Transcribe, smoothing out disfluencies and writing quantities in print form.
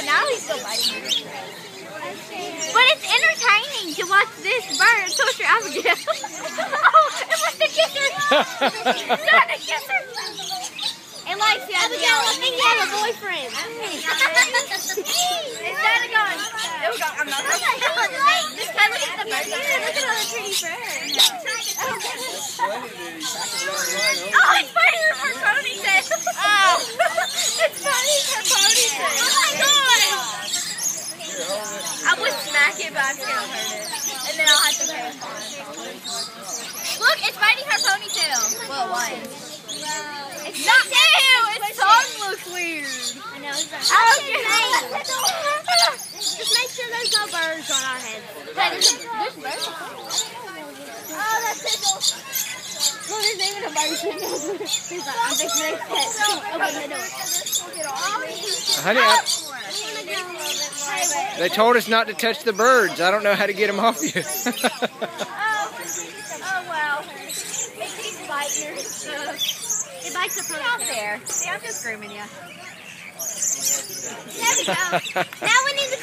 now he's still biting me. But it's entertaining to watch this bird torture Abigail. Oh, it wants to kiss her. It's trying to kiss her. It likes you, Abigail. I think you have a boyfriend. It's trying to go. It will go. I'm not going to. Just kind of look at the bird. Look at all the pretty birds. Oh, it's biting her ponytail. Oh, it's biting her ponytail. Oh my God. I would smack it, but I'm scared I'll hurt it. And then I'll have to pay a fine. Look, it's biting her ponytail. Well, one. It's not ew! Its tongue looks weird. I know. Just make sure there's no birds on our heads. Hey, there's birds. Oh, that's tickle. Look, there's even a bird. He's like, I'm fixing to open the door. Honey, they told us not to touch the birds. I don't know how to get them off you. Oh, wow. It keeps biting her. It bites her out there. See, I'm just grooming you. There we go. Now we need to